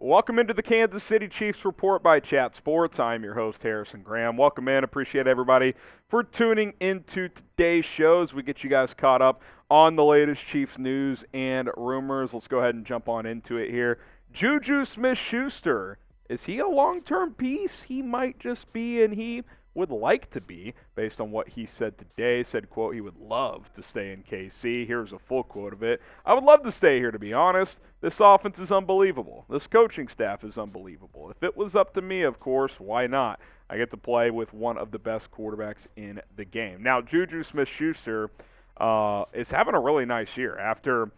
Welcome into the Kansas City Chiefs Report by Chat Sports. I'm your host, Harrison Graham. Welcome in. Appreciate everybody for tuning into today's show as we get you guys caught up on the latest Chiefs news and rumors. Let's go ahead and jump on into it here. JuJu Smith-Schuster, is he a long-term piece? He might just be, and he would like to be, based on what he said today. Said, quote, he would love to stay in KC. Here's a full quote of it. I would love to stay here, to be honest. This offense is unbelievable. This coaching staff is unbelievable. If it was up to me, of course, why not? I get to play with one of the best quarterbacks in the game. Now, JuJu Smith-Schuster is having a really nice year. After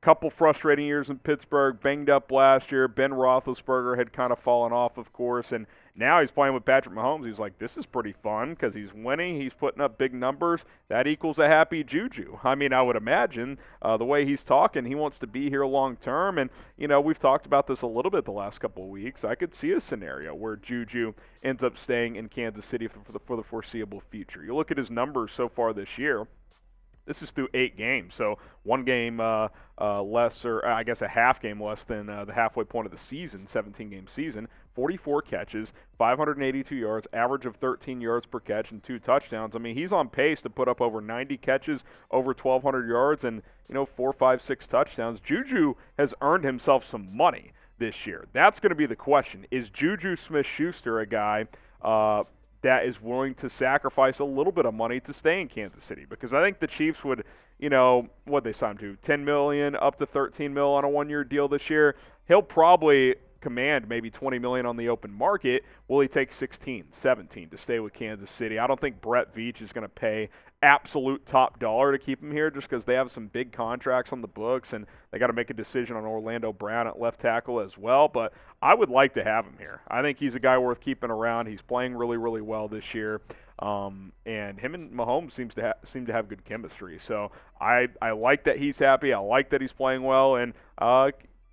couple frustrating years in Pittsburgh, banged up last year. Ben Roethlisberger had kind of fallen off, of course, and now he's playing with Patrick Mahomes. He's like, this is pretty fun because he's winning. He's putting up big numbers. That equals a happy JuJu. I mean, I would imagine the way he's talking, he wants to be here long term. And, you know, we've talked about this a little bit the last couple of weeks. I could see a scenario where JuJu ends up staying in Kansas City for the foreseeable future. You look at his numbers so far this year. This is through 8 games, so one game less, or I guess a half game less than the halfway point of the season, 17-game season. 44 catches, 582 yards, average of 13 yards per catch, and 2 touchdowns. I mean, he's on pace to put up over 90 catches, over 1,200 yards, and 4, 5, 6 touchdowns. JuJu has earned himself some money this year. That's going to be the question. Is JuJu Smith-Schuster a guy that is willing to sacrifice a little bit of money to stay in Kansas City? Because I think the Chiefs would, what they signed to, $10 million up to $13 million on a one-year deal this year. He'll probably command maybe $20 million on the open market. Will he take 16, 17 to stay with Kansas City? I don't think Brett Veach is going to pay absolute top dollar to keep him here just because they have some big contracts on the books and they got to make a decision on Orlando Brown at left tackle as well. But I would like to have him here. I think he's a guy worth keeping around. He's playing really, really well this year. And him and Mahomes seem to have good chemistry. So I like that he's happy. I like that he's playing well, and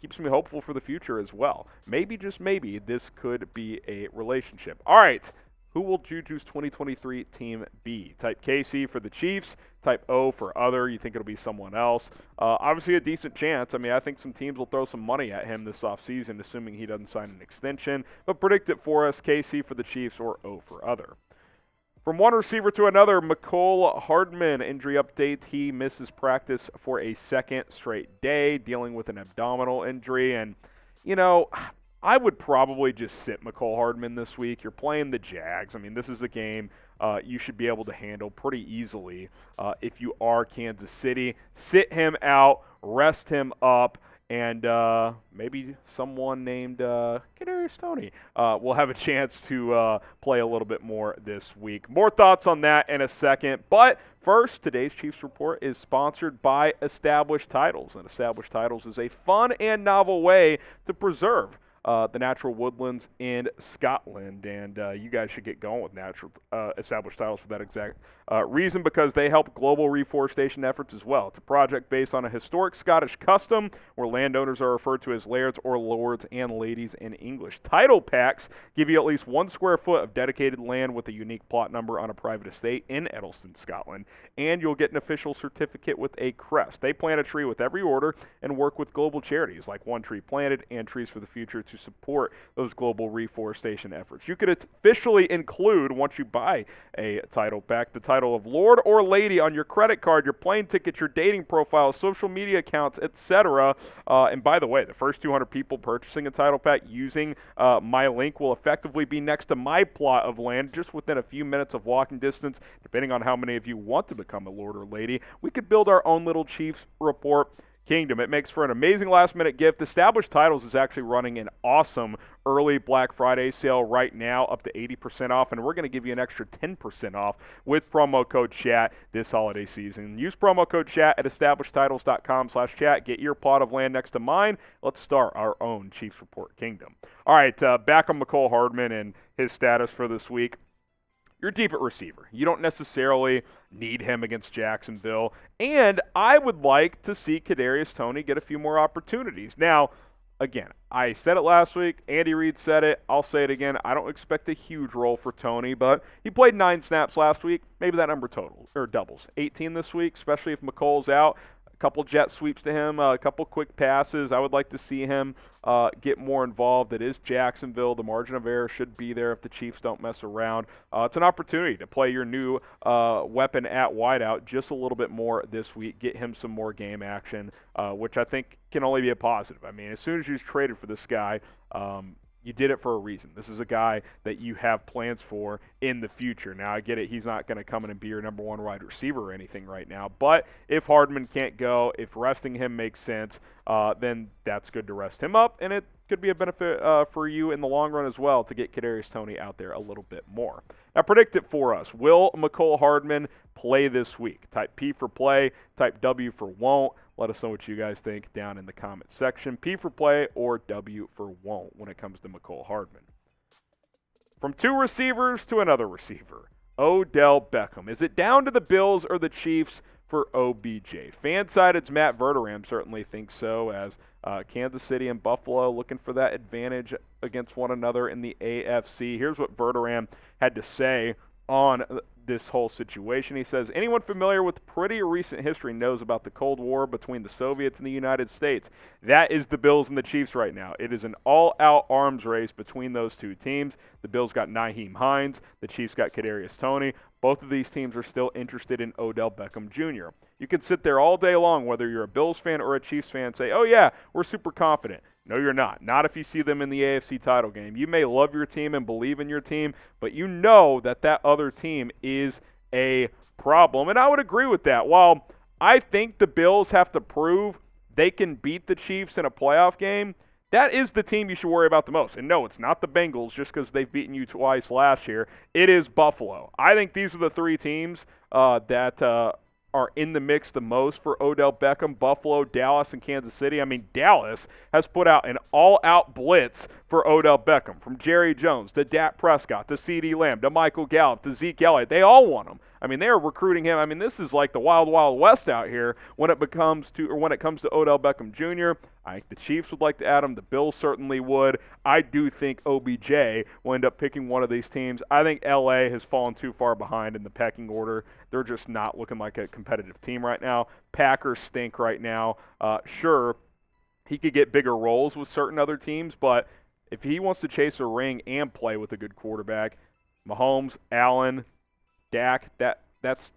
keeps me hopeful for the future as well. Maybe, just maybe, this could be a relationship. All right, who will JuJu's 2023 team be? Type KC for the Chiefs, type O for other. You think it'll be someone else. Obviously a decent chance. I mean, I think some teams will throw some money at him this offseason, assuming he doesn't sign an extension. But predict it for us, KC for the Chiefs or O for other. From one receiver to another, Mecole Hardman, injury update. He misses practice for a second straight day, dealing with an abdominal injury. And, I would probably just sit Mecole Hardman this week. You're playing the Jags. I mean, this is a game you should be able to handle pretty easily if you are Kansas City. Sit him out, rest him up. And maybe someone named Kadarius Toney will have a chance to play a little bit more this week. More thoughts on that in a second. But first, today's Chiefs Report is sponsored by Established Titles. And Established Titles is a fun and novel way to preserve the natural woodlands in Scotland. And you guys should get going with Established Titles for that exact reason, because they help global reforestation efforts as well. It's a project based on a historic Scottish custom where landowners are referred to as lairds or lords and ladies in English. Title packs give you at least 1 square foot of dedicated land with a unique plot number on a private estate in Edelston, Scotland. And you'll get an official certificate with a crest. They plant a tree with every order and work with global charities like One Tree Planted and Trees for the Future to support those global reforestation efforts. You could officially include, once you buy a title pack, the title of Lord or Lady on your credit card, your plane ticket, your dating profile, social media accounts, etc. And by the way, the first 200 people purchasing a title pack using my link will effectively be next to my plot of land, just within a few minutes of walking distance, depending on how many of you want to become a Lord or Lady. We could build our own little Chiefs Report kingdom. It makes for an amazing last-minute gift. Established Titles is actually running an awesome early Black Friday sale right now, up to 80% off, and we're going to give you an extra 10% off with promo code CHAT this holiday season. Use promo code CHAT at establishedtitles.com/chat. Get your plot of land next to mine. Let's start our own Chiefs Report kingdom. All right, back on Mecole Hardman and his status for this week. You're deep at receiver. You don't necessarily need him against Jacksonville. And I would like to see Kadarius Toney get a few more opportunities. Now, again, I said it last week. Andy Reid said it. I'll say it again. I don't expect a huge role for Toney, but he played 9 snaps last week. Maybe that number doubles. 18 this week, especially if McColl's out. couple jet sweeps to him, a couple quick passes. I would like to see him get more involved. It is Jacksonville. The margin of error should be there if the Chiefs don't mess around. It's an opportunity to play your new weapon at wideout just a little bit more this week, get him some more game action, which I think can only be a positive. I mean, as soon as you traded for this guy, you did it for a reason. This is a guy that you have plans for in the future. Now, I get it. He's not going to come in and be your number one wide receiver or anything right now. But if Hardman can't go, if resting him makes sense, then that's good to rest him up. And it could be a benefit for you in the long run as well to get Kadarius Toney out there a little bit more. Now, predict it for us. Will Mecole Hardman play this week? Type P for play, type W for won't. Let us know what you guys think down in the comment section. P for play or W for won't when it comes to Mecole Hardman. From two receivers to another receiver, Odell Beckham. Is it down to the Bills or the Chiefs for OBJ? Fan-sided's Matt Verderame certainly thinks so, as Kansas City and Buffalo looking for that advantage against one another in the AFC. Here's what Verderame had to say on this whole situation. He says, anyone familiar with pretty recent history knows about the Cold War between the Soviets and the United States. That is the Bills and the Chiefs right now. It is an all-out arms race between those two teams. The Bills got Nyheim Hines. The Chiefs got Kadarius Toney. Both of these teams are still interested in Odell Beckham Jr. You can sit there all day long, whether you're a Bills fan or a Chiefs fan, and say, oh yeah, we're super confident. No, you're not. Not if you see them in the AFC title game. You may love your team and believe in your team, but you know that that other team is a problem. And I would agree with that. While I think the Bills have to prove they can beat the Chiefs in a playoff game, that is the team you should worry about the most. And no, it's not the Bengals just because they've beaten you twice last year. It is Buffalo. I think these are the three teams that are in the mix the most for Odell Beckham: Buffalo, Dallas, and Kansas City. I mean, Dallas has put out an all-out blitz for Odell Beckham, from Jerry Jones to Dak Prescott to CeeDee Lamb to Michael Gallup to Zeke Elliott. They all want him. I mean, they are recruiting him. I mean, this is like the wild, wild west out here when it comes to Odell Beckham Jr. I think the Chiefs would like to add him. The Bills certainly would. I do think OBJ will end up picking one of these teams. I think LA has fallen too far behind in the pecking order. They're just not looking like a competitive team right now. Packers stink right now. Sure, he could get bigger roles with certain other teams, but if he wants to chase a ring and play with a good quarterback, Mahomes, Allen, Dak, that's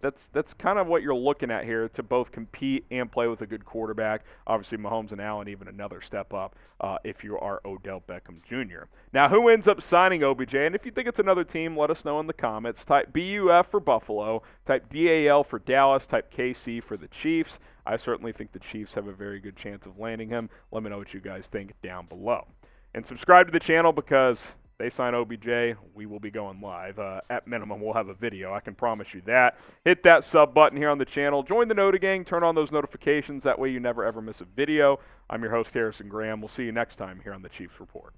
kind of what you're looking at here to both compete and play with a good quarterback. Obviously, Mahomes and Allen even another step up if you are Odell Beckham Jr. Now, who ends up signing OBJ? And if you think it's another team, let us know in the comments. Type BUF for Buffalo, type DAL for Dallas, type KC for the Chiefs. I certainly think the Chiefs have a very good chance of landing him. Let me know what you guys think down below. And subscribe to the channel because they sign OBJ, we will be going live. At minimum, we'll have a video. I can promise you that. Hit that sub button here on the channel. Join the Nota Gang. Turn on those notifications. That way you never, ever miss a video. I'm your host, Harrison Graham. We'll see you next time here on the Chiefs Report.